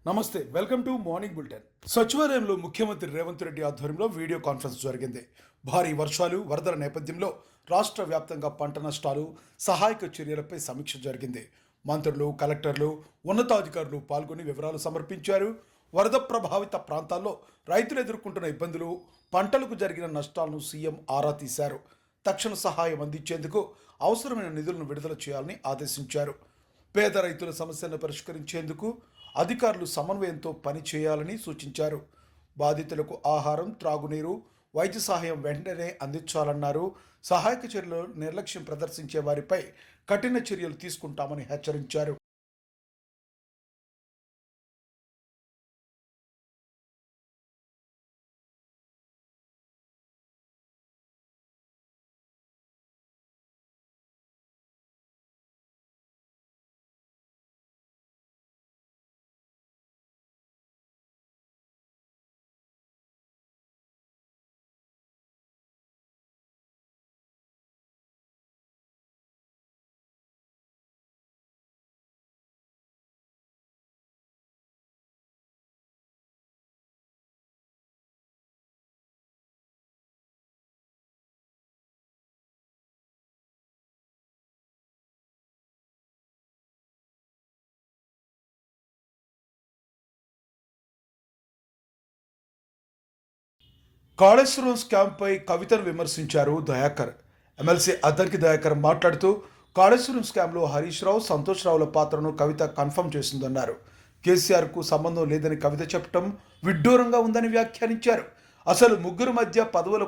నమస్తే, welcome to morning bulletin. సచివాలయంలో ముఖ్యమంత్రి రేవంత్ రెడ్డి ఆధ్వర్యంలో వీడియో కాన్ఫరెన్స్ జరిగింది. భారీ వర్షాలు, వరదల నేపథ్యంలో రాష్ట్ర వ్యాప్తంగా పంట నష్టాలు, సహాయక చర్యలపై సమీక్ష జరిగింది. మంత్రులు, కలెక్టర్లు, ఉన్నతాధికారులు పాల్గొని వివరాలు సమర్పించారు. వరద ప్రభావిత ప్రాంతాల్లో రైతులు ఎదుర్కొంటున్న ఇబ్బందులు, పంటలకు జరిగిన నష్టాలను సీఎం ఆరా తీశారు. తక్షణ సహాయం అందించేందుకు అవసరమైన నిధులను విడుదల చేయాలని ఆదేశించారు. పేద రైతుల సమస్యలను పరిష్కరించేందుకు అధికారులు సమన్వయంతో పని చేయాలని సూచించారు. బాధితులకు ఆహారం, త్రాగునీరు, వైద్య సహాయం వెంటనే అందించాలన్నారు. సహాయక చర్యలు నిర్లక్ష్యం ప్రదర్శించే వారిపై కఠిన చర్యలు తీసుకుంటామని హెచ్చరించారు. కాళేశ్వరం స్కామ్పై కవితను విమర్శించారు దయాకర్. ఎమ్మెల్సీ అద్దంకి దయాకర్ మాట్లాడుతూ కాళేశ్వరం స్కామ్లో హరీష్ రావు, సంతోష్ రావుల పాత్రను కవిత కన్ఫర్మ్ చేసిందన్నారు. కేసీఆర్కు సంబంధం లేదని కవిత చెప్పడం విడ్డూరంగా ఉందని వ్యాఖ్యానించారు. అసలు ముగ్గురు మధ్య పదవుల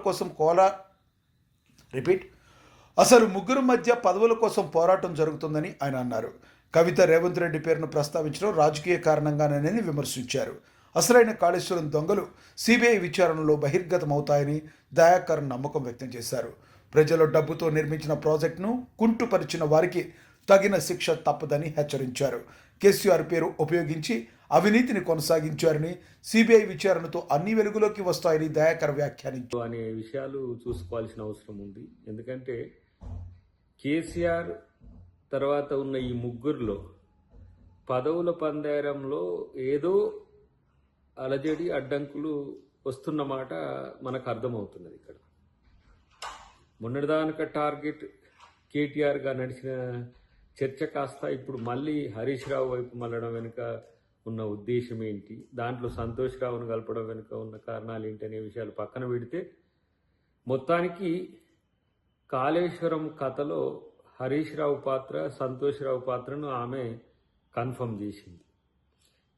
కోసం పోరాటం జరుగుతుందని ఆయన అన్నారు. కవిత రేవంత్ రెడ్డి పేరును ప్రస్తావించడం రాజకీయ కారణంగానేనని విమర్శించారు. అసలైన కాళేశ్వరం దొంగలు సిబిఐ విచారణలో బహిర్గతమవుతాయని దయాకర్ నమ్మకం వ్యక్తం చేశారు. ప్రజల డబ్బుతో నిర్మించిన ప్రాజెక్టును కుంటుపరిచిన వారికి తగిన శిక్ష తప్పదని హెచ్చరించారు. కేసీఆర్ పేరు ఉపయోగించి అవినీతిని కొనసాగించారని, సిబిఐ విచారణతో అన్ని వెలుగులోకి వస్తాయని దయాకర్ వ్యాఖ్యానించారు. అనే విషయాలు చూసుకోవాల్సిన అవసరం ఉంది. ఎందుకంటే కేసీఆర్ తర్వాత ఉన్న ఈ ముగ్గురులో పదవుల పందేరంలో ఏదో అలజడి, అడ్డంకులు వస్తున్నమాట మనకు అర్థమవుతున్నది. ఇక్కడ మొన్నటిదానిక టార్గెట్ కేటీఆర్గా నడిచిన చర్చ కాస్త ఇప్పుడు మళ్ళీ హరీష్ రావు వైపు మళ్ళడం వెనుక ఉన్న ఉద్దేశం ఏంటి, దాంట్లో సంతోష్ రావును కలపడం వెనుక ఉన్న కారణాలు ఏంటి అనే విషయాలు పక్కన పెడితే, మొత్తానికి కాళేశ్వరం కథలో హరీష్ రావు పాత్ర, సంతోష్ రావు పాత్రను ఆమె కన్ఫర్మ్ చేసింది.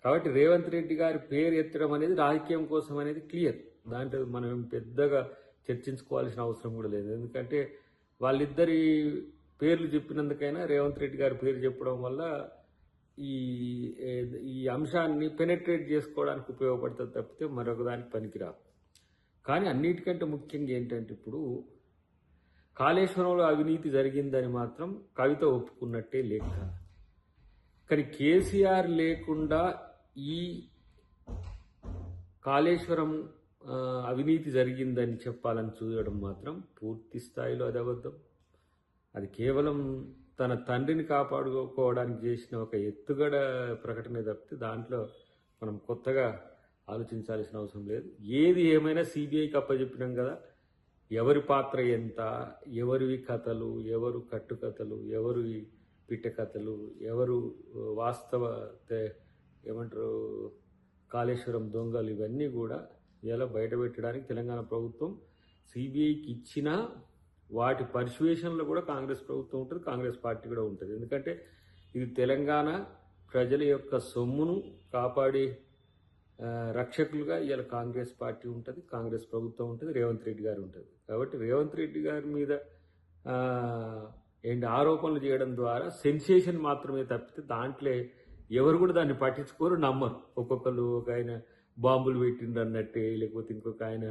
కాబట్టి రేవంత్ రెడ్డి గారి పేరు ఎత్తడం అనేది రాజకీయం కోసం అనేది క్లియర్. దాంట్లో మనం పెద్దగా చర్చించుకోవాల్సిన అవసరం కూడా లేదు. ఎందుకంటే వాళ్ళిద్దరి పేర్లు చెప్పినందుకైనా రేవంత్ రెడ్డి గారి పేరు చెప్పడం వల్ల ఈ ఈ అంశాన్ని పెనెట్రేట్ చేసుకోవడానికి ఉపయోగపడుతుంది తప్పితే మరొక దానికి పనికిరాదు. కానీ అన్నిటికంటే ముఖ్యంగా ఏంటంటే, ఇప్పుడు కాళేశ్వరంలో అవినీతి జరిగిందని మాత్రం కవిత ఒప్పుకున్నట్టే లెక్క. కానీ కేసీఆర్ లేకుండా ఈ కాళేశ్వరం అవినీతి జరిగిందని చెప్పాలని చూడడం మాత్రం పూర్తి స్థాయిలో అది అబద్ధం. అది కేవలం తన తండ్రిని కాపాడుకోవడానికి చేసిన ఒక ఎత్తుగడ ప్రకటనే తప్పితే దాంట్లో మనం కొత్తగా ఆలోచించాల్సిన అవసరం లేదు. ఏది ఏమైనా సిబిఐకి అప్పచెప్పినాం కదా. ఎవరి పాత్ర ఎంత, ఎవరివి కథలు, ఎవరు కట్టుకథలు, ఎవరివి పిట్ట కథలు, ఎవరు వాస్తవ ఏమంటారు కాళేశ్వరం దొంగలు, ఇవన్నీ కూడా ఇలా బయటపెట్టడానికి తెలంగాణ ప్రభుత్వం సిబిఐకి ఇచ్చిన వాటి పర్సువేషన్లో కూడా కాంగ్రెస్ ప్రభుత్వం ఉంటుంది, కాంగ్రెస్ పార్టీ కూడా ఉంటుంది. ఎందుకంటే ఇది తెలంగాణ ప్రజల యొక్క సొమ్మును కాపాడే రక్షకులుగా ఇలా కాంగ్రెస్ పార్టీ ఉంటుంది, కాంగ్రెస్ ప్రభుత్వం ఉంటుంది, రేవంత్ రెడ్డి గారు ఉంటుంది. కాబట్టి రేవంత్ రెడ్డి గారి మీద ఆరోపణలు చేయడం ద్వారా సెన్సేషన్ మాత్రమే తప్పితే దాంట్లో ఎవరు కూడా దాన్ని పట్టించుకోరు, నమ్మరు. ఒక్కొక్కరు ఒక ఆయన బాంబులు పెట్టిండ్రు అన్నట్టే, లేకపోతే ఇంకొక ఆయన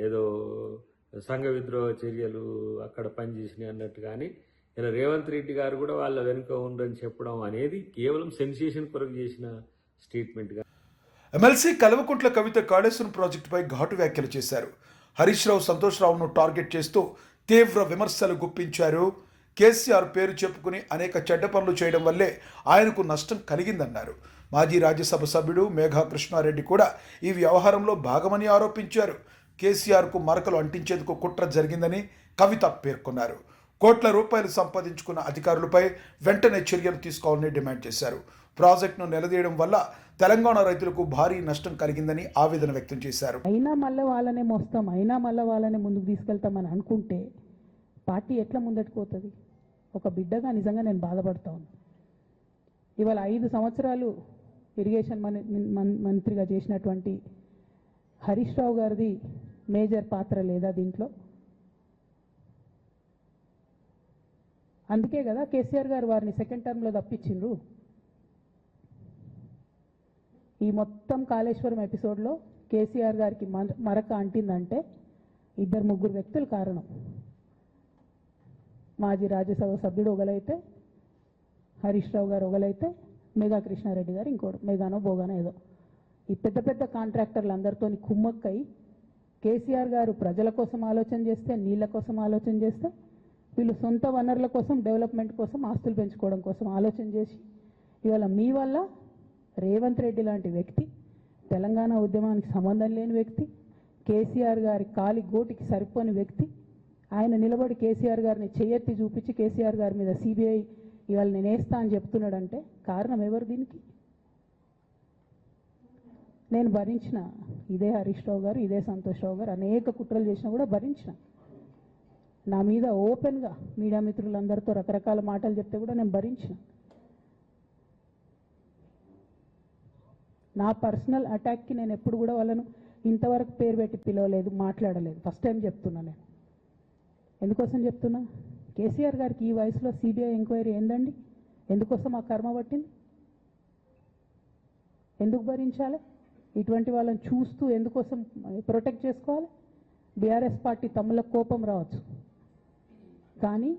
ఏదో సంఘ విద్రోహ చర్యలు అక్కడ పనిచేసినాయి అన్నట్టు. కానీ ఇలా రేవంత్ రెడ్డి గారు కూడా వాళ్ళ వెనుక ఉండని చెప్పడం అనేది కేవలం సెన్సేషన్ కొరకు చేసిన స్టేట్మెంట్గా. ఎమ్మెల్సీ కల్వకుంట్ల కవిత కాళేశ్వరం ప్రాజెక్టుపై ఘాటు వ్యాఖ్యలు చేశారు. హరీష్ రావు, సంతోష్ రావును టార్గెట్ చేస్తూ తీవ్ర విమర్శలు గుప్పించారు. కేసీఆర్ పేరు చెప్పుకుని అనేక చెడ్డ పనులు చేయడం వల్లే ఆయనకు నష్టం కలిగిందన్నారు. మాజీ రాజ్యసభ సభ్యుడు మేఘా కృష్ణారెడ్డి కూడా ఈ వ్యవహారంలో భాగమని ఆరోపించారు. కేసీఆర్కు మరకలు అంటించేందుకు కుట్ర జరిగిందని కవిత పేర్కొన్నారు. కోట్ల రూపాయలు సంపాదించుకున్న అధికారులపై వెంటనే చర్యలు తీసుకోవాలని డిమాండ్ చేశారు. ప్రాజెక్టును నిలదీయడం వల్ల తెలంగాణ రైతులకు భారీ నష్టం కలిగిందని ఆవేదన వ్యక్తం చేశారు. అయినా మళ్ళీ వాళ్ళనే మోస్తాం, అయినా మళ్ళీ వాళ్ళనే ముందుకు తీసుకెళ్తామని అనుకుంటే పార్టీ ఎట్లా ముందటికి పోతుంది? ఒక బిడ్డగా నిజంగా నేను బాధపడతా ఉన్నాను. ఇవాళ 5 సంవత్సరాలు ఇరిగేషన్ మంత్రిగా చేసినటువంటి హరీష్ రావు గారిది మేజర్ పాత్ర లేదా దీంట్లో? అందుకే కదా కేసీఆర్ గారు వారిని సెకండ్ టర్మ్లో తప్పించిండ్రు. ఈ మొత్తం కాళేశ్వరం ఎపిసోడ్లో కేసీఆర్ గారికి మరక అంటిందంటే 2-3 వ్యక్తులు కారణం. మాజీ రాజ్యసభ సభ్యుడు ఒకలైతే, హరీష్ రావు గారు ఒకలైతే, మేఘా కృష్ణారెడ్డి గారు ఇంకోడు, మేఘానో బోగానో ఏదో. ఈ పెద్ద పెద్ద కాంట్రాక్టర్లు అందరితో కుమ్మక్కై కేసీఆర్ గారు ప్రజల కోసం ఆలోచన చేస్తే, నీళ్ళ కోసం ఆలోచన చేస్తే, వీళ్ళు సొంత వనరుల కోసం, డెవలప్మెంట్ కోసం, ఆస్తులు పెంచుకోవడం కోసం ఆలోచన చేసి ఇవాళ మీ వల్ల రేవంత్ రెడ్డి లాంటి వ్యక్తి, తెలంగాణ ఉద్యమానికి సంబంధం లేని వ్యక్తి, కేసీఆర్ గారి కాలి గోటికి సరిపోని వ్యక్తి, ఆయన నిలబడి కేసీఆర్ గారిని చెయ్యెత్తి చూపించి కేసీఆర్ గారి మీద సిబిఐ ఇవాళ నేను వేస్తా అని చెప్తున్నాడంటే కారణం ఎవరు దీనికి? నేను భరించిన, ఇదే హరీష్ రావు గారు, ఇదే సంతోష్ రావు గారు అనేక కుట్రలు చేసినా కూడా భరించిన. నా మీద ఓపెన్గా మీడియా మిత్రులందరితో రకరకాల మాటలు చెప్తే కూడా నేను భరించిన. నా పర్సనల్ అటాక్కి నేను ఎప్పుడు కూడా వాళ్ళను ఇంతవరకు పేరు పెట్టి పిలవలేదు, మాట్లాడలేదు. ఫస్ట్ టైం చెప్తున్నా. నేను ఎందుకోసం చెప్తున్నా? కేసీఆర్ గారికి ఈ వయసులో సిబిఐ ఎంక్వైరీ ఏందండి? ఎందుకోసం ఆ కర్మ పట్టింది? ఎందుకు భరించాలి? ఇటువంటి వాళ్ళని చూస్తూ ఎందుకోసం ప్రొటెక్ట్ చేసుకోవాలి? బీఆర్ఎస్ పార్టీ తమ్ముల కోపం రావచ్చు, కానీ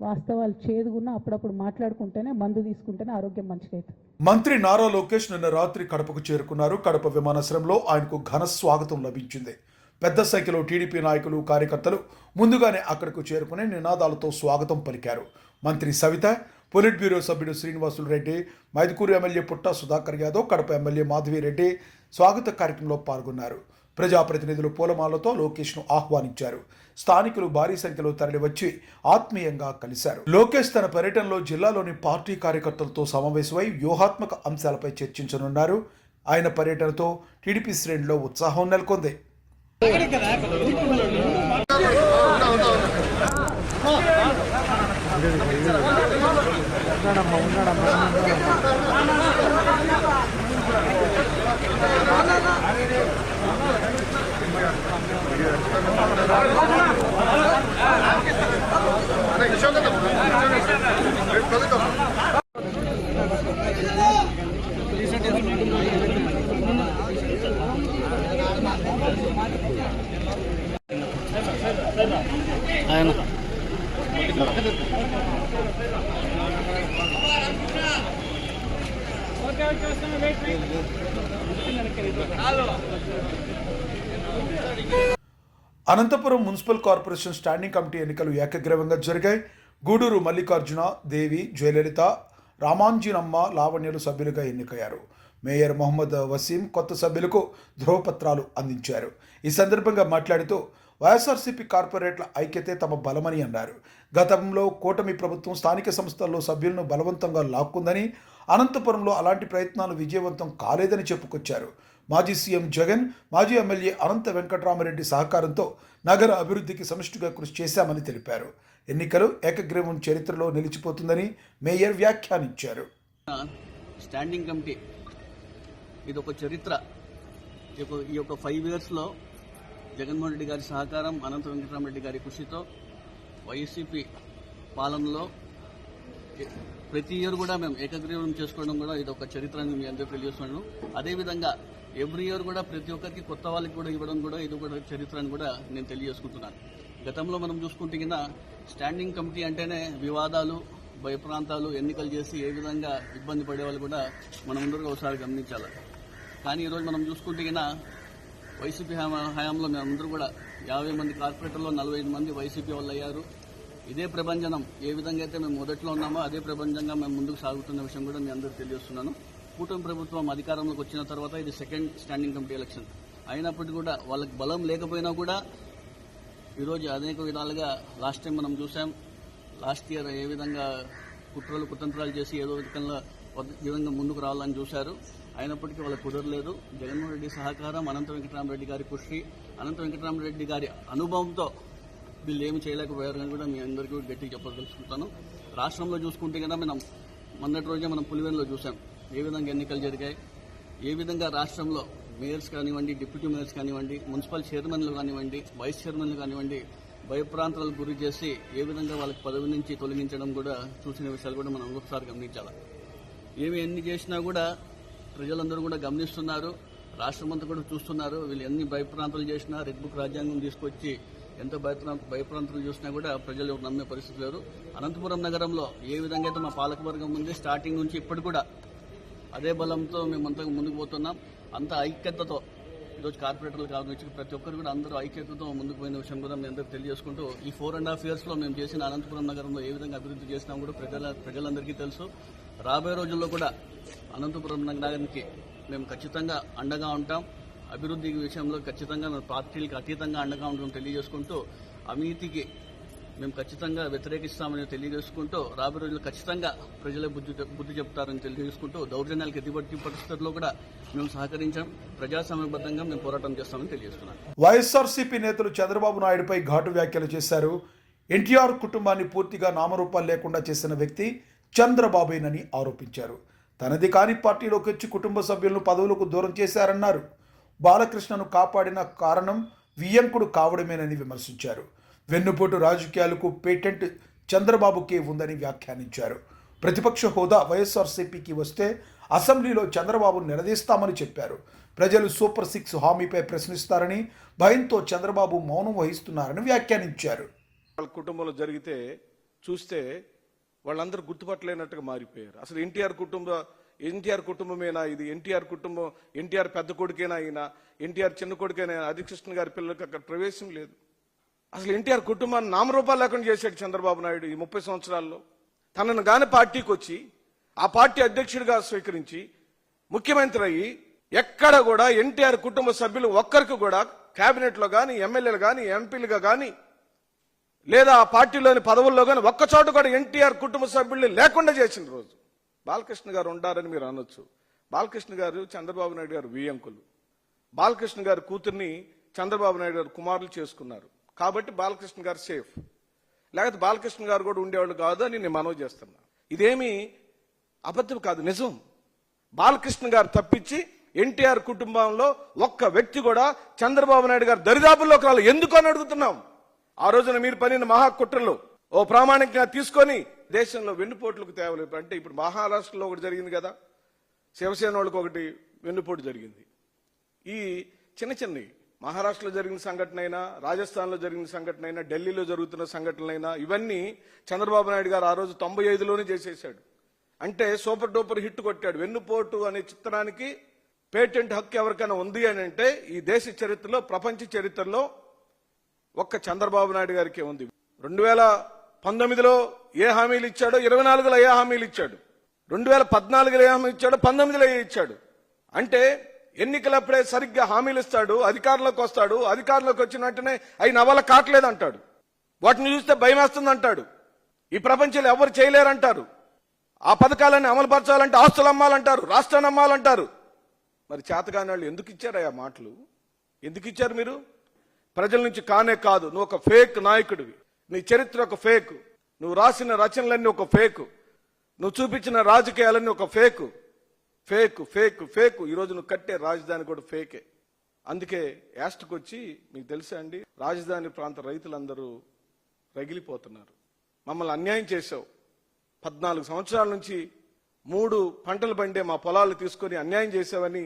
వాస్తవాలు చేదుగున్నా అప్పుడప్పుడు మాట్లాడుకుంటేనే, మందు తీసుకుంటేనే ఆరోగ్యం మంచిగా అవుతుంది. మంత్రి నారా లోకేష్ నిన్న రాత్రి కడపకు చేరుకున్నారు. కడప విమానాశ్రయంలో ఆయనకు ఘన స్వాగతం లభించింది. పెద్ద సంఖ్యలో టీడీపీ నాయకులు, కార్యకర్తలు ముందుగానే అక్కడకు చేరుకుని నినాదాలతో స్వాగతం పలికారు. మంత్రి సవిత, పొలిట్ బ్యూరో సభ్యుడు శ్రీనివాసులు రెడ్డి, మైదుకూరు ఎమ్మెల్యే పుట్ట సుధాకర్ యాదవ్, కడప ఎమ్మెల్యే మాధవిరెడ్డి స్వాగత కార్యక్రమంలో పాల్గొన్నారు. ప్రజాప్రతినిధులు పూలమాలతో లోకేష్ను ఆహ్వానించారు. స్థానికులు భారీ సంఖ్యలో తరలివచ్చి ఆత్మీయంగా కలిశారు. లోకేష్ తన పర్యటనలో జిల్లాలోని పార్టీ కార్యకర్తలతో సమావేశమై వ్యూహాత్మక అంశాలపై చర్చించనున్నారు. ఆయన పర్యటనతో టీడీపీ శ్రేణిలో ఉత్సాహం నెలకొంది. Anantapuram municipal corporation standing committee ఎన్నికలు ఏకగ్రీవంగా జరిగాయి. గూడూరు మల్లికార్జున, దేవి, జయలలిత, రామాంజీనమ్మ, లావణ్యలు సభ్యులుగా ఎన్నికయ్యారు. మేయర్ మొహమ్మద్ వసీం కొత్త సభ్యులకు ధ్రువపత్రాలు అందించారు. ఈ సందర్భంగా మాట్లాడుతూ వైఎస్ఆర్సీపీ కార్పొరేట్ల ఐక్యతే తమ బలమని అన్నారు. గతంలో కూటమి ప్రభుత్వం స్థానిక సంస్థల్లో సభ్యులను బలవంతంగా లాక్కుందని, అనంతపురంలో అలాంటి ప్రయత్నాలు విజయవంతం కాలేదని చెప్పుకొచ్చారు. మాజీ సీఎం జగన్, మాజీ ఎమ్మెల్యే అనంత వెంకటరామరెడ్డి సహకారంతో నగర అభివృద్ధికి సమిష్టిగా కృషి చేశామని తెలిపారు. ఎన్నికలు ఏకగ్రీవం చరిత్రలో నిలిచిపోతుందని మేయర్ వ్యాఖ్యానించారు. స్టాండింగ్ కమిటీ ఇది ఒక చరిత్ర. ఈ యొక్క 5 yearsలో జగన్మోహన్ రెడ్డి గారి సహకారం, అనంత వెంకటరామరెడ్డి గారి కృషితో వైసీపీ పాలనలో ప్రతి ఇయర్ కూడా మేము ఏకగ్రీవం చేసుకోవడం కూడా ఇది ఒక చరిత్ర అని మీ అందరూ తెలియజేస్తున్నాను. అదేవిధంగా ఎవ్రీ ఇయర్ కూడా ప్రతి ఒక్కరికి కొత్త వాళ్ళకి కూడా ఇవ్వడం కూడా ఇది కూడా చరిత్ర అని కూడా నేను తెలియజేసుకుంటున్నాను. గతంలో మనం చూసుకుంటే కింద స్టాండింగ్ కమిటీ అంటేనే వివాదాలు, భయప్రాంతాలు, ఎన్నికలు చేసి ఏ విధంగా ఇబ్బంది పడే వాళ్ళు కూడా మనం అందరూ ఒకసారి గమనించాలి. కానీ ఈరోజు మనం చూసుకుంటే కింద వైసీపీ హయాంలో మేమందరూ కూడా 50 మంది కార్పొరేటర్లో 45 మంది వైసీపీ వాళ్ళు అయ్యారు. ఇదే ప్రభంజనం ఏ విధంగా అయితే మేము మొదట్లో ఉన్నామో అదే ప్రభంజంగా మేము ముందుకు సాగుతున్న విషయం కూడా మీ అందరూ తెలియజేస్తున్నాను. కూటమి ప్రభుత్వం అధికారంలోకి వచ్చిన తర్వాత ఇది సెకండ్ స్టాండింగ్ కమిటీ ఎలక్షన్ అయినప్పటికీ కూడా వాళ్ళకి బలం లేకపోయినా కూడా ఈరోజు అనేక విధాలుగా లాస్ట్ టైం మనం చూసాం. లాస్ట్ ఇయర్ ఏ విధంగా కుతంత్రాలు చేసి ఏదో విధంగా ముందుకు రావాలని చూశారు. అయినప్పటికీ వాళ్ళకి కుదరలేదు. జగన్మోహన్ రెడ్డి సహకారం, అనంత వెంకటరామరెడ్డి గారి కృషి, అనంత వెంకటరామరెడ్డి గారి అనుభవంతో వీళ్ళు ఏమి చేయలేకపోయారు అని కూడా మీ అందరికీ గట్టిగా చెప్పదలుచుకుంటాను. రాష్ట్రంలో చూసుకుంటే కన్నా మనం మొన్నటి రోజే మనం పులివెందులో చూసాం ఏ విధంగా ఎన్నికలు జరిగాయి, ఏ విధంగా రాష్ట్రంలో మేయర్స్ కానివ్వండి, డిప్యూటీ మేయర్స్ కానివ్వండి, మున్సిపల్ చైర్మన్లు కానివ్వండి, వైస్ చైర్మన్లు కానివ్వండి భయప్రాంతాలకు గురి చేసి ఏ విధంగా వాళ్ళకి పదవి నుంచి తొలగించడం కూడా చూసిన విషయాలు కూడా మనం ఒకసారి గమనించాలి. ఎన్ని చేసినా కూడా ప్రజలందరూ కూడా గమనిస్తున్నారు, రాష్ట్రం అంతా కూడా చూస్తున్నారు. వీళ్ళు ఎన్ని భయప్రాంతాలు చేసినా, రెడ్ బుక్ రాజ్యాంగం తీసుకొచ్చి ఎంత భయప్రాంతాలు చూసినా కూడా ప్రజలు నమ్మే పరిస్థితి లేరు. అనంతపురం నగరంలో ఏ విధంగా అయితే మా పాలకవర్గం ఉంది స్టార్టింగ్ నుంచి ఇప్పటి కూడా అదే బలంతో మేమంతా ముందుకు పోతున్నాం. అంత ఐక్యతతో ఈరోజు కార్పొరేటర్లు కావచ్చు ప్రతి ఒక్కరు కూడా అందరూ ఐక్యతతో ముందుకు పోయిన విషయం కూడా మేము అందరూ తెలియజేసుకుంటూ ఈ 4.5 years మేము చేసిన అనంతపురం నగరంలో ఏ విధంగా అభివృద్ధి చేసినా కూడా ప్రజలందరికీ తెలుసు. రాబోయే రోజుల్లో కూడా అనంతపురం నగరానికి మేము ఖచ్చితంగా అండగా ఉంటాం. అభివృద్ధి విషయంలో ఖచ్చితంగా పార్టీలకు అతీతంగా అండగా ఉంటాం తెలియజేసుకుంటూ, అవినీతికి మేము ఖచ్చితంగా వ్యతిరేకిస్తామని తెలియజేసుకుంటూ, రాబోయే రోజుల్లో ఖచ్చితంగా ప్రజలే బుద్ధి చెప్తారని తెలియజేసుకుంటూ, దౌర్జన్యాలకు ఎటువంటి పరిస్థితుల్లో కూడా మేము సహకరించాం. ప్రజాస్వామ్యబద్ధంగా మేము పోరాటం చేస్తామని తెలియజేస్తున్నాం. వైఎస్ఆర్సీపీ నేతలు చంద్రబాబు నాయుడుపై ఘాటు వ్యాఖ్యలు చేశారు. ఎన్టీఆర్ కుటుంబాన్ని పూర్తిగా నామరూపాలు లేకుండా చేసిన వ్యక్తి చంద్రబాబేనని ఆరోపించారు. తనది కాని పార్టీలోకి వచ్చి కుటుంబ సభ్యులను పదవులకు దూరం చేశారన్నారు. బాలకృష్ణను కాపాడిన కారణం వియ్యంకుడు కావడమేనని విమర్శించారు. వెన్నుపోటు రాజకీయాలకు పేటెంట్ చంద్రబాబుకే ఉందని వ్యాఖ్యానించారు. ప్రతిపక్ష హోదా వైఎస్ఆర్సీపీకి వస్తే అసెంబ్లీలో చంద్రబాబును నిలదీస్తామని చెప్పారు. ప్రజలు సూపర్ 6 హామీపై ప్రశ్నిస్తారని భయంతో చంద్రబాబు మౌనం వహిస్తున్నారని వ్యాఖ్యానించారు. వాళ్ళ కుటుంబంలో జరిగితే చూస్తే వాళ్ళందరూ గుర్తుపట్టలేనట్టుగా మారిపోయారు. అసలు ఎన్టీఆర్ కుటుంబమేనా ఇది? ఎన్టీఆర్ కుటుంబం, ఎన్టీఆర్ పెద్ద కొడుకేనా ఈయన? ఎన్టీఆర్ చిన్న కొడుకేనా? హరికృష్ణ గారి పిల్లలకి అక్కడ ప్రవేశం లేదు. అసలు ఎన్టీఆర్ కుటుంబాన్ని నామరూపాలు లేకుండా చేశాడు చంద్రబాబు నాయుడు ఈ 30 సంవత్సరాల్లో. తనను గాని పార్టీకి వచ్చి ఆ పార్టీ అధ్యక్షుడిగా స్వీకరించి ముఖ్యమంత్రి అయ్యి ఎక్కడ కూడా ఎన్టీఆర్ కుటుంబ సభ్యులు ఒక్కరికి కూడా కేబినెట్లో కానీ, ఎమ్మెల్యేలు కానీ, ఎంపీలుగా కానీ లేదా ఆ పార్టీలోని పదవుల్లో కానీ ఒక్కచోట కూడా ఎన్టీఆర్ కుటుంబ సభ్యుల్ని లేకుండా చేసిన రోజు బాలకృష్ణ గారు ఉండారని మీరు అనొచ్చు. బాలకృష్ణ గారు చంద్రబాబు నాయుడు గారు వియ్యంకులు. బాలకృష్ణ గారి కూతుర్ని చంద్రబాబు నాయుడు గారు కుమారులు చేసుకున్నారు కాబట్టి బాలకృష్ణ గారు సేఫ్. లేకపోతే బాలకృష్ణ గారు కూడా ఉండేవాళ్ళు కాదు అని నేను మనవి చేస్తున్నా. ఇదేమీ అబద్ధం కాదు, నిజం. బాలకృష్ణ గారు తప్పించి ఎన్టీఆర్ కుటుంబంలో ఒక్క వ్యక్తి కూడా చంద్రబాబు నాయుడు గారు దరిదాపుల్లోకి రాలి. ఎందుకు అని అడుగుతున్నాం. ఆ రోజున మీరు పనిన మహాకుట్రలు ఓ ప్రామాణికంగా తీసుకొని దేశంలో వెన్నుపోట్లకు తేవలేదు. అంటే ఇప్పుడు మహారాష్ట్రలో ఒకటి జరిగింది కదా, శివసేన వాళ్ళకి ఒకటి వెన్నుపోటు జరిగింది. ఈ చిన్నవి మహారాష్ట్రలో జరిగిన సంఘటన అయినా, రాజస్థాన్లో జరిగిన సంఘటన అయినా, ఢిల్లీలో జరుగుతున్న సంఘటనలైనా ఇవన్నీ చంద్రబాబు నాయుడు గారు ఆ రోజు 95లోనే చేసేశాడు. అంటే సూపర్ డూపర్ హిట్ కొట్టాడు. వెన్నుపోటు అనే చిత్రానికి పేటెంట్ హక్కు ఎవరికైనా ఉంది అని అంటే ఈ దేశ చరిత్రలో, ప్రపంచ చరిత్రలో ఒక్క చంద్రబాబు నాయుడు గారికే ఉంది. 2019లో ఏ హామీలు ఇచ్చాడో 24లో ఏ హామీలు ఇచ్చాడు, 2014లో ఏ హామీ ఇచ్చాడో 19లో ఏ ఇచ్చాడు. అంటే ఎన్నికలప్పుడే సరిగ్గా హామీలు ఇస్తాడు, అధికారంలోకి వస్తాడు, అధికారంలోకి వచ్చిన వెంటనే అవి నవల కాట్లేదంటాడు, వాటిని చూస్తే భయం వేస్తుంది అంటాడు, ఈ ప్రపంచంలో ఎవరు చేయలేరంటారు, ఆ పథకాలన్నీ అమలుపరచాలంటే ఆస్తులు అమ్మాలంటారు, రాష్ట్రాన్ని అమ్మాలంటారు. మరి చేతగాని వాళ్ళు ఎందుకు ఇచ్చారు ఆ మాటలు? ఎందుకు ఇచ్చారు మీరు? ప్రజల నుంచి కానే కాదు. నువ్వు ఒక ఫేక్ నాయకుడివి, నీ చరిత్ర ఒక ఫేక్, నువ్వు రాసిన రచనలన్నీ ఒక ఫేక్, నువ్వు చూపించిన రాజకీయాలన్నీ ఒక ఫేక్ ఫేక్ ఫేక్ ఫేక్. ఈరోజు నువ్వు కట్టే రాజధాని కూడా ఫేకే. అందుకే యాస్ట్కి వచ్చి మీకు తెలుసా అండి, రాజధాని ప్రాంత రైతులందరూ రగిలిపోతున్నారు. మమ్మల్ని అన్యాయం చేశావు, 14 సంవత్సరాల నుంచి 3 పంటలు పండే మా పొలాలు తీసుకొని అన్యాయం చేశావని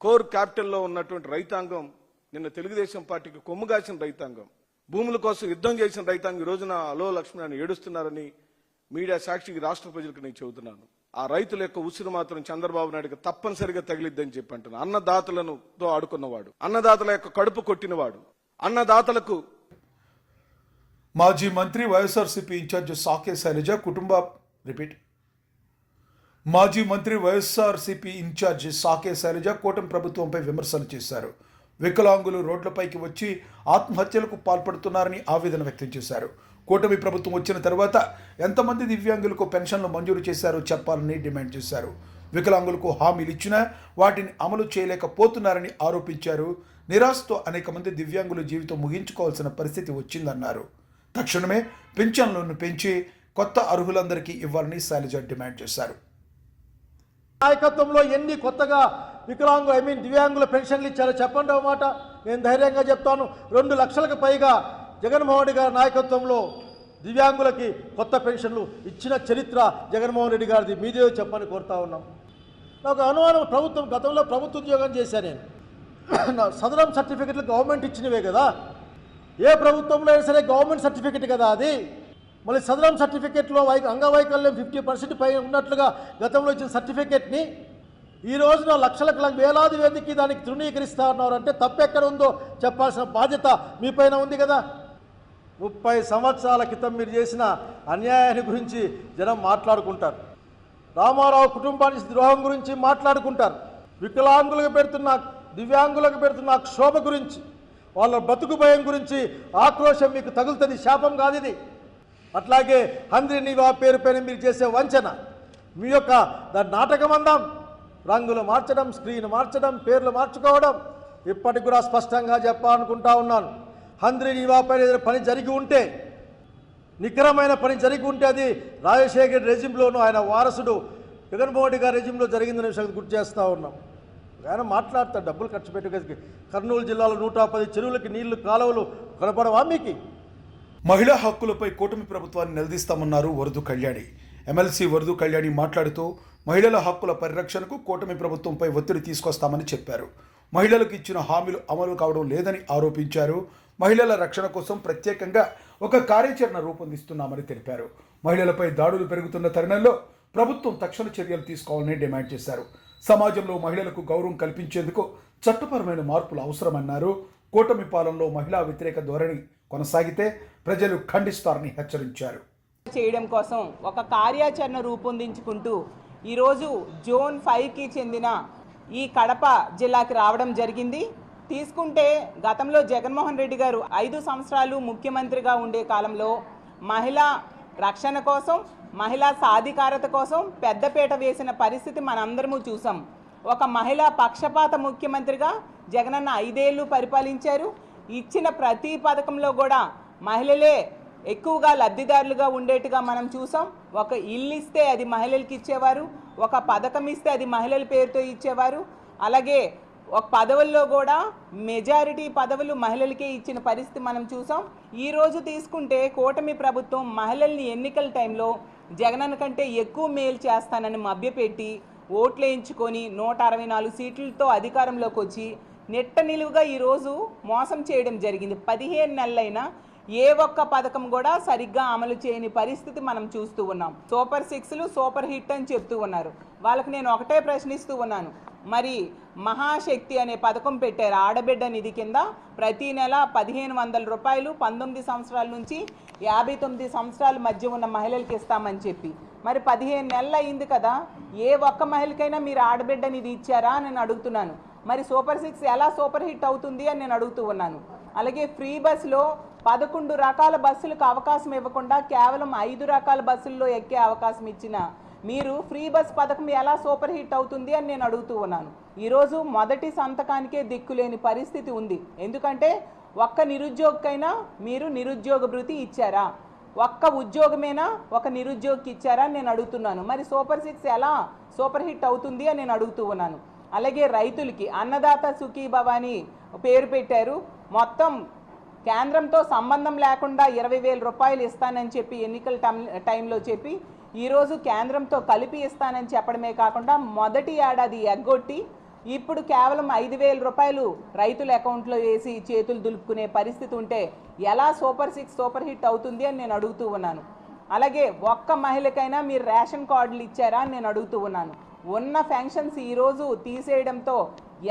కోర్ క్యాపిటల్లో ఉన్నటువంటి రైతాంగం, నిన్న తెలుగుదేశం పార్టీకి కొమ్ముగాసిన రైతాంగం, భూముల కోసం యుద్ధం చేసిన రైతాంగం ఈ రోజున అలో లక్ష్మణ్ అని ఏడుస్తున్నారని మీడియా సాక్షికి రాష్ట్ర ప్రజలకు నేను చెబుతున్నాను. ఆ రైతుల యొక్క ఉసురు మాత్రం చంద్రబాబు నాయుడుకి తప్పనిసరిగా తగిలిద్దని చెప్పి అంటున్నాను. అన్నదాతలను తో ఆడుకున్నవాడు, అన్నదాతల యొక్క కడుపు కొట్టినవాడు, అన్నదాతలకు. మాజీ మంత్రి వైఎస్ఆర్సీపీ ఇన్ఛార్జ్ సాకే శైలజ మాజీ మంత్రి వైఎస్ఆర్సీపీ ఇన్ఛార్జి సాకే శైలజ కూటమి ప్రభుత్వంపై విమర్శలు చేశారు. వికలాంగులు రోడ్లపైకి వచ్చి ఆత్మహత్యలకు పాల్పడుతున్నారని ఆవేదన వ్యక్తం చేశారు. కూటమి ప్రభుత్వం వచ్చిన తర్వాత ఎంతమంది దివ్యాంగులకు పెన్షన్లు మంజూరు చేశారో చెప్పాలని డిమాండ్ చేశారు. వికలాంగులకు హామీలు ఇచ్చినా వాటిని అమలు చేయలేకపోతున్నారని ఆరోపించారు. నిరాశతో అనేక మంది దివ్యాంగుల జీవితం ముగించుకోవాల్సిన పరిస్థితి వచ్చిందన్నారు. తక్షణమే పింఛన్లను పెంచి కొత్త అర్హులందరికీ ఇవ్వాలని శైలజ డిమాండ్ చేశారు. నాయకత్వంలో ఎన్ని కొత్తగా దివ్యాంగుల పెన్షన్లు ఇచ్చారో చెప్పండి ఒక మాట. నేను ధైర్యంగా చెప్తాను, 2 లక్షలకు పైగా జగన్మోహన్ రెడ్డి గారి నాయకత్వంలో దివ్యాంగులకి కొత్త పెన్షన్లు ఇచ్చిన చరిత్ర జగన్మోహన్ రెడ్డి గారిది. మీదే చెప్పని కోరుతా ఉన్నాం. నాకు అనుమానం, గతంలో ప్రభుత్వ ఉద్యోగం చేశాను నేను. సదరం సర్టిఫికెట్లు గవర్నమెంట్ ఇచ్చినవే కదా, ఏ ప్రభుత్వంలో అయినా సరే గవర్నమెంట్ సర్టిఫికెట్ కదా అది. మళ్ళీ సదరం సర్టిఫికెట్లో అంగవైకల్యం 50% పైన ఉన్నట్లుగా గతంలో ఇచ్చిన సర్టిఫికెట్ని ఈ రోజున లక్షలకు వేలాది మందికి దానికి తృణీకరిస్తా ఉన్నారంటే తప్పెక్కడ ఉందో చెప్పాల్సిన బాధ్యత మీపైన ఉంది కదా. 30 సంవత్సరాల క్రితం మీరు చేసిన అన్యాయాన్ని గురించి జనం మాట్లాడుకుంటారు. రామారావు కుటుంబానికి ద్రోహం గురించి మాట్లాడుకుంటారు. వికలాంగులకు పెడుతున్న, దివ్యాంగులకు పెడుతున్న క్షోభ గురించి, వాళ్ళ బతుకు భయం గురించి ఆక్రోశం మీకు తగులుతుంది. శాపం కాదు ఇది. అట్లాగే హంద్రీనివా పేరు పైన మీరు చేసే వంచన, మీ యొక్క దాని నాటకం అందాం, రంగులు మార్చడం, స్క్రీన్ మార్చడం, పేర్లు మార్చుకోవడం, ఇప్పటికి కూడా స్పష్టంగా చెప్పాలనుకుంటా ఉన్నాను. హంద్రీనివా పైన ఏదైనా పని జరిగి ఉంటే, నికరమైన పని జరిగి ఉంటే అది రాజశేఖర్ రెజిమ్లోనూ ఆయన వారసుడు జగన్మోహన్ రెడ్డి గారి రెజిమ్లో జరిగిందనే విషయం గుర్తు చేస్తూ ఉన్నాం. ఆయన మాట్లాడతారు, డబ్బులు ఖర్చు పెట్టుకు కర్నూలు జిల్లాలో 110 చెరువులకి నీళ్లు, కాలువలు కనపడవా మీకు? మహిళా హక్కులపై కూటమి ప్రభుత్వాన్ని నిలదీస్తామన్నారు వరదు కళ్యాణి. ఎమ్మెల్సీ వరదు కళ్యాణి మాట్లాడుతూ మహిళల హక్కుల పరిరక్షణకు కూటమి ప్రభుత్వంపై ఒత్తిడి తీసుకొస్తామని చెప్పారు. మహిళలకు ఇచ్చిన హామీలు అమలు కావడం లేదని ఆరోపించారు. మహిళల రక్షణ కోసం ప్రత్యేకంగా ఒక కార్యాచరణ రూపొందిస్తున్నామని తెలిపారు. మహిళలపై దాడులు పెరుగుతున్న తరుణంలో ప్రభుత్వం తక్షణ చర్యలు తీసుకోవాలని డిమాండ్ చేశారు. సమాజంలో మహిళలకు గౌరవం కల్పించేందుకు చట్టపరమైన మార్పులు అవసరమన్నారు. కూటమి పాలనలో మహిళా వ్యతిరేక ధోరణి కొనసాగితే ప్రజలు ఖండిస్తారని హెచ్చరించారు. చేయడం కోసం ఒక కార్యాచరణ రూపొందించుకుంటూ ఈరోజు జోన్ 5కి చెందిన ఈ కడప జిల్లాకి రావడం జరిగింది. తీసుకుంటే గతంలో జగన్మోహన్ రెడ్డి గారు 5 సంవత్సరాలు ముఖ్యమంత్రిగా ఉండే కాలంలో మహిళా రక్షణ కోసం, మహిళా సాధికారత కోసం పెద్దపీట వేసిన పరిస్థితి మనందరము చూసాం. ఒక మహిళా పక్షపాత ముఖ్యమంత్రిగా జగనన్న 5 ఏళ్ళు పరిపాలించారు. ఇచ్చిన ప్రతి పథకంలో కూడా మహిళలే ఎక్కువగా లబ్ధిదారులుగా ఉండేట్టుగా మనం చూసాం. ఒక ఇల్లు ఇస్తే అది మహిళలకు ఇచ్చేవారు, ఒక పథకం ఇస్తే అది మహిళల పేరుతో ఇచ్చేవారు. అలాగే ఒక పదవుల్లో కూడా మెజారిటీ పదవులు మహిళలకే ఇచ్చిన పరిస్థితి మనం చూసాం. ఈరోజు తీసుకుంటే కూటమి ప్రభుత్వం మహిళల్ని ఎన్నికల టైంలో జగనన్న కంటే ఎక్కువ మేలు చేస్తానని మభ్యపెట్టి ఓట్లు వేయించుకొని 164 సీట్లతో అధికారంలోకి వచ్చి నెట్ట నిలువుగా ఈరోజు మోసం చేయడం జరిగింది. 15 నెలలైనా ఏ ఒక్క పథకం కూడా సరిగ్గా అమలు చేయని పరిస్థితి మనం చూస్తూ ఉన్నాం. సూపర్ 6లు సూపర్ హిట్ అని చెప్తూ ఉన్నారు. వాళ్ళకి నేను ఒకటే ప్రశ్నిస్తూ ఉన్నాను, మరి మహాశక్తి అనే పథకం పెట్టారు. ఆడబిడ్డ నిధి కింద ప్రతి నెల 1500 రూపాయలు 19 సంవత్సరాల నుంచి 59 సంవత్సరాల మధ్య ఉన్న మహిళలకు ఇస్తామని చెప్పి, మరి 15 నెలలు అయింది కదా, ఏ ఒక్క మహిళకైనా మీరు ఆడబిడ్డ నిధి ఇచ్చారా అని నేను అడుగుతున్నాను. మరి సూపర్ 6 ఎలా సూపర్ హిట్ అవుతుంది అని నేను అడుగుతూ ఉన్నాను. అలాగే ఫ్రీ బస్సులో 11 రకాల బస్సులకు అవకాశం ఇవ్వకుండా కేవలం 5 రకాల బస్సుల్లో ఎక్కే అవకాశం ఇచ్చిన మీరు ఫ్రీ బస్ పథకం ఎలా సూపర్ హిట్ అవుతుంది అని నేను అడుగుతూ ఉన్నాను. ఈరోజు మొదటి సంతకానికే దిక్కులేని పరిస్థితి ఉంది. ఎందుకంటే ఒక్క నిరుద్యోగికైనా మీరు నిరుద్యోగ భృతి ఇచ్చారా? ఒక్క ఉద్యోగమేనా ఒక నిరుద్యోగికి ఇచ్చారా అని నేను అడుగుతున్నాను. మరి సూపర్ 6 ఎలా సూపర్ హిట్ అవుతుంది అని నేను అడుగుతూ ఉన్నాను. అలాగే రైతులకి అన్నదాత సుఖీభవ అని పేరు పెట్టారు. మొత్తం కేంద్రంతో సంబంధం లేకుండా 20,000 రూపాయలు ఇస్తానని చెప్పి ఎన్నికల టైంలో చెప్పి ఈరోజు కేంద్రంతో కలిపి ఇస్తానని చెప్పడమే కాకుండా మొదటి ఏడాది ఎగ్గొట్టి ఇప్పుడు కేవలం 5,000 రూపాయలు రైతుల అకౌంట్లో వేసి చేతులు దులుపుకునే పరిస్థితి ఉంటే ఎలా సూపర్ 6 సూపర్ హిట్ అవుతుంది అని నేను అడుగుతూ ఉన్నాను. అలాగే ఒక్క మహిళకైనా మీరు రేషన్ కార్డులు ఇచ్చారా అని నేను అడుగుతూ ఉన్నాను. ఉన్న ఫంక్షన్స్ ఈరోజు తీసేయడంతో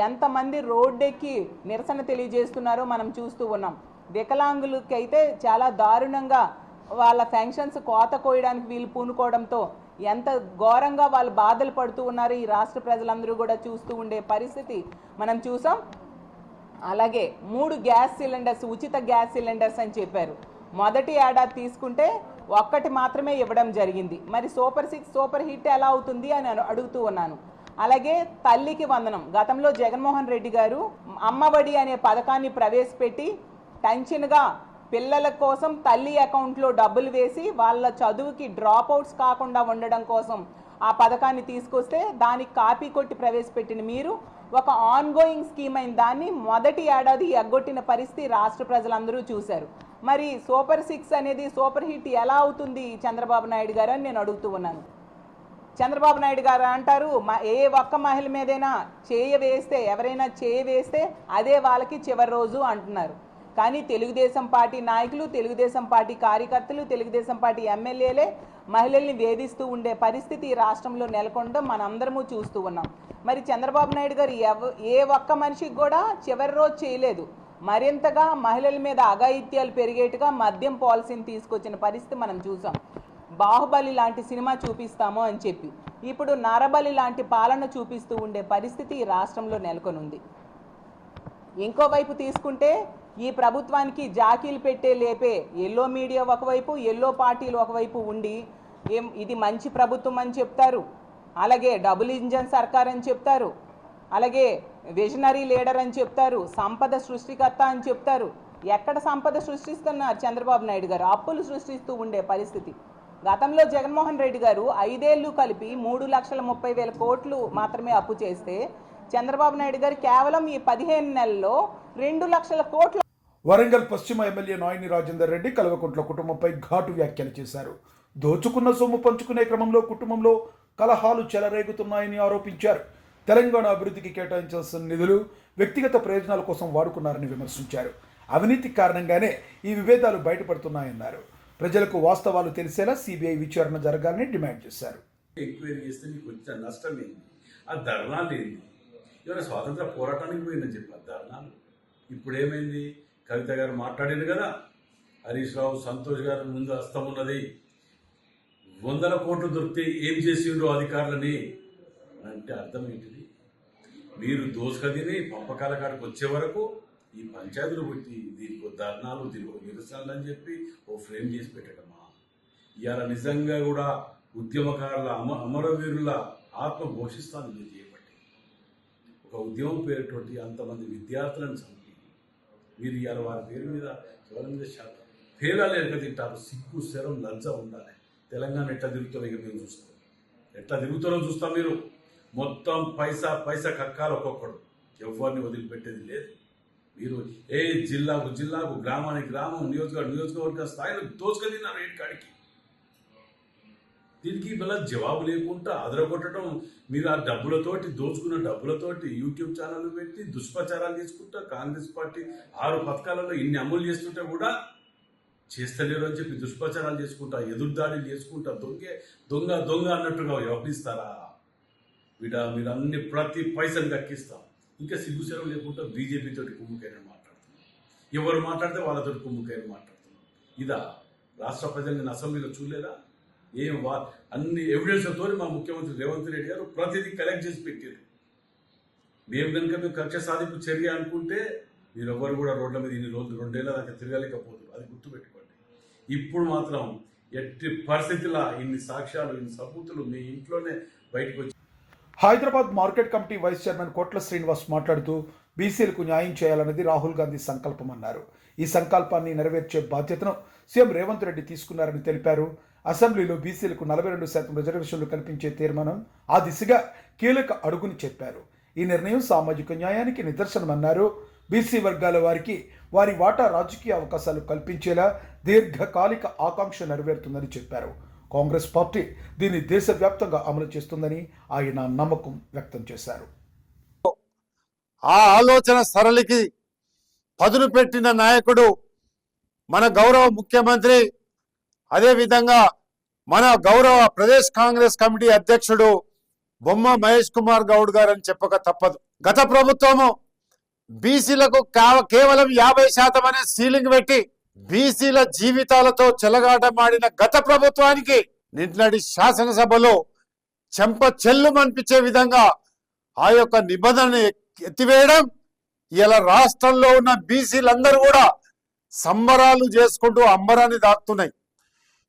ఎంతమంది రోడ్డెక్కి నిరసన తెలియజేస్తున్నారో మనం చూస్తూ ఉన్నాం. వికలాంగులకైతే చాలా దారుణంగా వాళ్ళ ఫంక్షన్స్ కోత కోయడానికి వీళ్ళు పూనుకోవడంతో ఎంత ఘోరంగా వాళ్ళు బాధలు పడుతూ ఉన్నారు ఈ రాష్ట్ర ప్రజలందరూ కూడా చూస్తూ ఉండే పరిస్థితి మనం చూసాం. అలాగే 3 గ్యాస్ సిలిండర్స్, ఉచిత గ్యాస్ సిలిండర్స్ అని చెప్పారు. మొదటి ఏడాది తీసుకుంటే ఒక్కటి మాత్రమే ఇవ్వడం జరిగింది. మరి సూపర్ 6 సూపర్ హిట్ ఎలా అవుతుంది అని అడుగుతూ ఉన్నాను. అలాగే తల్లికి వందనం, గతంలో జగన్మోహన్ రెడ్డి గారు అమ్మఒడి అనే పథకాన్ని ప్రవేశపెట్టి టెన్షన్గా పిల్లల కోసం తల్లి అకౌంట్లో డబ్బులు వేసి వాళ్ళ చదువుకి డ్రాప్ అవుట్స్ కాకుండా ఉండడం కోసం ఆ పథకాన్ని తీసుకొస్తే దానికి కాపీ కొట్టి ప్రవేశపెట్టిన మీరు ఒక ఆన్గోయింగ్ స్కీమ్ అయిన దాన్ని మొదటి ఏడాది ఎగ్గొట్టిన పరిస్థితి రాష్ట్ర ప్రజలందరూ చూశారు. మరి సూపర్ 6 అనేది సూపర్ హిట్ ఎలా అవుతుంది చంద్రబాబు నాయుడు గారు అని నేను అడుగుతూ ఉన్నాను. చంద్రబాబు నాయుడు గారు అంటారు ఏ ఒక్క మహిళ మీదైనా ఎవరైనా చేయ వేస్తే అదే వాళ్ళకి చివరి రోజు అంటున్నారు. కానీ తెలుగుదేశం పార్టీ నాయకులు, తెలుగుదేశం పార్టీ కార్యకర్తలు, తెలుగుదేశం పార్టీ ఎమ్మెల్యేలే మహిళల్ని వేధిస్తూ ఉండే పరిస్థితి ఈ రాష్ట్రంలో నెలకొనడం మనందరము చూస్తూ ఉన్నాం. మరి చంద్రబాబు నాయుడు గారు ఏ ఒక్క మనిషికి కూడా చివరి రోజు చేయలేదు. మరింతగా మహిళల మీద అఘాయిత్యాలు పెరిగేట్టుగా మద్యం పాలసీని తీసుకొచ్చిన పరిస్థితి మనం చూసాం. బాహుబలి లాంటి సినిమా చూపిస్తాము అని చెప్పి ఇప్పుడు నరబలి లాంటి పాలన చూపిస్తూ ఉండే పరిస్థితి ఈ రాష్ట్రంలో నెలకొనుంది. ఇంకోవైపు తీసుకుంటే ఈ ప్రభుత్వానికి జాకీలు పెట్టే లేపే ఎల్లో మీడియా ఒకవైపు, ఎల్లో పార్టీలు ఒకవైపు ఉండి ఇది మంచి ప్రభుత్వం అని చెప్తారు, అలాగే డబుల్ ఇంజన్ సర్కార్ అని చెప్తారు, అలాగే విజనరీ లీడర్ అని చెప్తారు, సంపద సృష్టికర్త అని చెప్తారు. ఎక్కడ సంపద సృష్టిస్తున్నారు చంద్రబాబు నాయుడు గారు? అప్పులు సృష్టిస్తూ ఉండే పరిస్థితి. గతంలో జగన్మోహన్ రెడ్డి గారు 5 ఏళ్ళు కలిపి 3,30,000 కోట్లు మాత్రమే అప్పు చేస్తే చంద్రబాబు నాయుడు గారు కేవలం ఈ 15 నెలల్లో 2 లక్షల కోట్ల. వరంగల్ పశ్చిమ ఎమ్మెల్యే నాయని రాజేందర్ రెడ్డి కల్వకుంట్ల కుటుంబంపై ఘాటు వ్యాఖ్యలు చేశారు. దోచుకున్న సొమ్ము పంచుకునే క్రమంలో కుటుంబంలో కలహాలు చెలరేగుతున్నాయని ఆరోపించారు. తెలంగాణ అభివృద్ధికి కేటాయించాల్సిన నిధులు వ్యక్తిగత ప్రయోజనాల కోసం వాడుకున్నారని విమర్శించారు. అవినీతి కారణంగానే ఈ విభేదాలు బయటపడుతున్నాయన్నారు. ప్రజలకు వాస్తవాలు తెలిసేలా సిబిఐ విచారణ జరగాలని డిమాండ్ చేశారు. ఎంక్వైరీ చేస్తే మీకు వచ్చిన నష్టం ఏంటి? ఆ ధర్నాలు ఏంటి? ఇవాళ స్వాతంత్ర పోరాటానికి పోయిందని చెప్పారు ధర్నాలు. ఇప్పుడు ఏమైంది? కవిత గారు మాట్లాడింది కదా, హరీష్ రావు, సంతోష్ గారు ముందు హస్తం ఉన్నది, 100 కోట్లు దొరికితే ఏం చేసిండ్రో అధికారులని అంటే అర్థం ఏంటిది? మీరు దోసుకదిని పంపకాల కాడికి వచ్చే వరకు ఈ పంచాయతీలు పెట్టి దీనికి ధర్నాలు, దీనికి నిరసనలు అని చెప్పి ఓ ఫ్రేమ్ చేసి పెట్టడమా? ఇవాళ నిజంగా కూడా ఉద్యమకారుల అమరవీరుల ఆత్మ ఘోషిస్తాను మీరు చేయబట్టి. ఒక ఉద్యమం పేరుతోటి అంతమంది విద్యార్థులను చంపి మీరు ఇవాళ వారి పేరు మీద ఎవరి మీద పేలాలు ఎక్క తింటారు. సిగ్గు, శరం, లజ్జ ఉండాలి. తెలంగాణ ఎట్లా తిరుగుతారో ఇక మేము చూస్తాం. ఎట్లా తిరుగుతారో చూస్తాం. మీరు మొత్తం పైసా కక్కాలి ఒక్కొక్కడు, ఎవరిని వదిలిపెట్టేది లేదు. మీరు ఏ జిల్లాకు గ్రామానికి గ్రామం, నియోజకవర్గ స్థాయిలో దోచుకెళ్ళినారు ఏడు కాడికి. దీనికి మళ్ళీ జవాబు లేకుండా అదరగొట్టడం. మీరు ఆ డబ్బులతోటి, దోచుకున్న డబ్బులతోటి యూట్యూబ్ ఛానల్ పెట్టి దుష్ప్రచారాలు చేసుకుంటా కాంగ్రెస్ పార్టీ 6 పథకాలలో ఇన్ని అమలు చేస్తుంటే కూడా చేస్తలేరు అని చెప్పి దుష్ప్రచారాలు చేసుకుంటా, ఎదురుదాడులు చేసుకుంటా, దొంగ అన్నట్టుగా వ్యవహరిస్తారా? మీరు అన్ని ప్రతి పైసలు దక్కిస్తాం. ఇంకా సిగ్గుశరం లేకుండా బీజేపీ తోటి కుమ్ముకైనా మాట్లాడుతున్నాం. ఎవరు మాట్లాడితే వాళ్ళతోటి కుమ్ముకైనా మాట్లాడుతున్నాం. ఇదా రాష్ట్ర ప్రజల్ని అసెంబ్లీలో చూడలేదా? అన్ని ఎవిడెన్స్లతో మా ముఖ్యమంత్రి రేవంత్ రెడ్డి గారు ప్రతిదీ కలెక్ట్ చేసి పెట్టారు. మేము కక్ష సాధింపు చర్య అనుకుంటే మీరెవ్వరు కూడా రోడ్ల మీద ఇన్ని రోజులు 2 ఏళ్ళ దాకా తిరగలేకపోతున్నారు. అది గుర్తుపెట్టుకోండి. ఇప్పుడు మాత్రం ఎట్టి పరిస్థితుల్లో ఇన్ని సాక్ష్యాలు, ఇన్ని సబూతులు మీ ఇంట్లోనే బయటకు వచ్చి. Hyderabad market committee vice chairman Kotla Srinivas మాట్లాడుతూ బీసీలకు న్యాయం చేయాలన్నది రాహుల్ గాంధీ సంకల్పం అన్నారు. ఈ సంకల్పాన్ని నెరవేర్చే బాధ్యతను సీఎం రేవంత్ రెడ్డి తీసుకున్నారని తెలిపారు. అసెంబ్లీలో బీసీలకు 42% రిజర్వేషన్లు కల్పించే తీర్మానం ఆ దిశగా కీలక అడుగుని చెప్పారు. ఈ నిర్ణయం సామాజిక న్యాయానికి నిదర్శనమన్నారు. బీసీ వర్గాల వారికి వారి వాటా రాజకీయ అవకాశాలు కల్పించేలా దీర్ఘకాలిక ఆకాంక్ష నెరవేరుతుందని చెప్పారు. కాంగ్రెస్ పార్టీ దీన్ని దేశవ్యాప్తంగా అమలు చేస్తుందని ఆయన నమ్మకం వ్యక్తం చేశారు. ఆ ఆలోచన సరళికి పదును పెట్టిన నాయకుడు మన గౌరవ ముఖ్యమంత్రి, అదేవిధంగా మన గౌరవ ప్రదేశ్ కాంగ్రెస్ కమిటీ అధ్యక్షుడు బొమ్మ మహేష్ కుమార్ గౌడ్ గారు అని చెప్పక తప్పదు. గత ప్రభుత్వము బీసీలకు కేవలం 50% అనే సీలింగ్ పెట్టి బీసీల జీవితాలతో చెలగాటమాడిన గత ప్రభుత్వానికి నిన్నటి శాసనసభలో చెంప చెల్లుమనిపించే విధంగా ఆ యొక్క నిబంధనని ఎత్తివేయడం ఇలా రాష్ట్రంలో ఉన్న బీసీలందరూ కూడా సంబరాలు చేసుకుంటూ అంబరాన్ని దాటుతున్నాయి.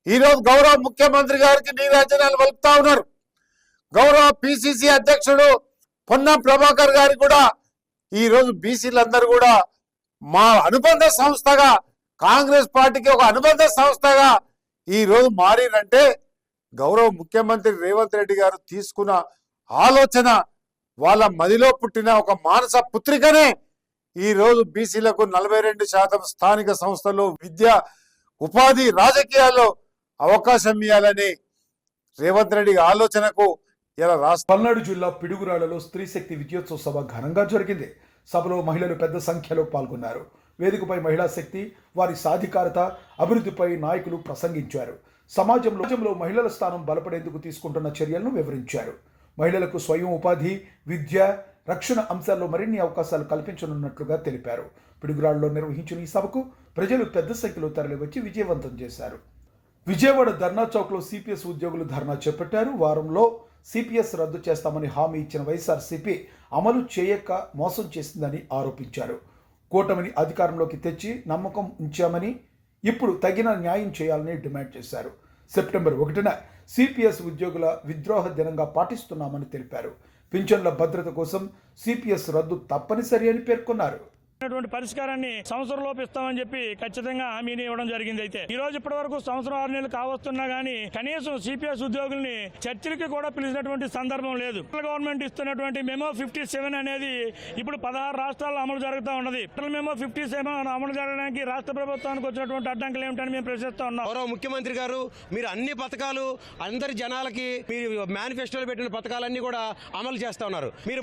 ఈరోజు గౌరవ ముఖ్యమంత్రి గారికి నీరాజనాలు పలుకుతా ఉన్నారు. గౌరవ పిసిసి అధ్యక్షుడు పొన్నం ప్రభాకర్ గారికి కూడా ఈరోజు బీసీలందరూ కూడా మా అనుబంధ సంస్థగా కాంగ్రెస్ పార్టీకి ఒక అనుబంధ సంస్థగా ఈరోజు మారినంటే గౌరవ ముఖ్యమంత్రి రేవంత్ రెడ్డి గారు తీసుకున్న ఆలోచన, వాళ్ళ మదిలో పుట్టిన ఒక మానస పుత్రికనే ఈరోజు బీసీలకు 42% స్థానిక సంస్థలు, విద్య, ఉపాధి, రాజకీయాల్లో అవకాశం ఇవ్వాలని రేవంత్ రెడ్డి ఆలోచనకు ఇలా రాష్ట్ర పల్నాడు జిల్లా పిడుగురాళ్లలో స్త్రీ శక్తి విజయోత్సవ సభ ఘనంగా జరిగింది. సభలో మహిళలు పెద్ద సంఖ్యలో పాల్గొన్నారు. వేదికపై మహిళా శక్తి, వారి సాధికారత, అభివృద్ధిపై నాయకులు ప్రసంగించారు. సమాజంలో మహిళల స్థానం బలపడేందుకు తీసుకుంటున్న చర్యలను వివరించారు. మహిళలకు స్వయం ఉపాధి, విద్య, రక్షణ అంశాల్లో మరిన్ని అవకాశాలు కల్పించనున్నట్లుగా తెలిపారు. పిడుగురాళ్లలో నిర్వహించిన ఈ సభకు ప్రజలు పెద్ద సంఖ్యలో తరలివచ్చి విజయవంతం చేశారు. విజయవాడ ధర్నా చౌక్లో సిపిఎస్ ఉద్యోగులు ధర్నా చేపట్టారు. వారంలో సిపిఎస్ రద్దు చేస్తామని హామీ ఇచ్చిన వైఎస్ఆర్సీపీ అమలు చేయక మోసం చేసిందని ఆరోపించారు. కూటమిని అధికారంలోకి తెచ్చి నమ్మకం ఉంచామని, ఇప్పుడు తగిన న్యాయం చేయాలని డిమాండ్ చేశారు. సెప్టెంబర్ 1న సిపిఎస్ ఉద్యోగుల విద్రోహ దినంగా పాటిస్తున్నామని తెలిపారు. పింఛన్ల భద్రత కోసం సిపిఎస్ రద్దు తప్పనిసరి అని పేర్కొన్నారు. పరిష్కారాన్ని సంవత్సరంలోపు ఇస్తామని చెప్పి ఖచ్చితంగా హామీని ఇవ్వడం జరిగింది. అయితే ఈ రోజు ఇప్పటి వరకు సంవత్సరం 6 నెలలు కావస్తున్నా గానీ కనీసం సిపిఎస్ ఉద్యోగుల్ని చర్చలకి కూడా పిలిచినటువంటి సందర్భం లేదు. గవర్నమెంట్ ఇస్తున్నటువంటి మెమో 57 అనేది ఇప్పుడు 16 రాష్ట్రాల్లో అమలు జరుగుతూ ఉన్నది. మెమో 57 అమలు జరగడానికి రాష్ట్ర ప్రభుత్వానికి వచ్చినటువంటి అడ్డంకులు ఏమిటని మేము ప్రశ్నిస్తా ఉన్నాం. గౌరవ ముఖ్యమంత్రి గారు, మీరు అన్ని పథకాలు అందరి జనాలకి మీరు మేనిఫెస్టోలో పెట్టిన పథకాలన్నీ కూడా అమలు చేస్తా ఉన్నారు. మీరు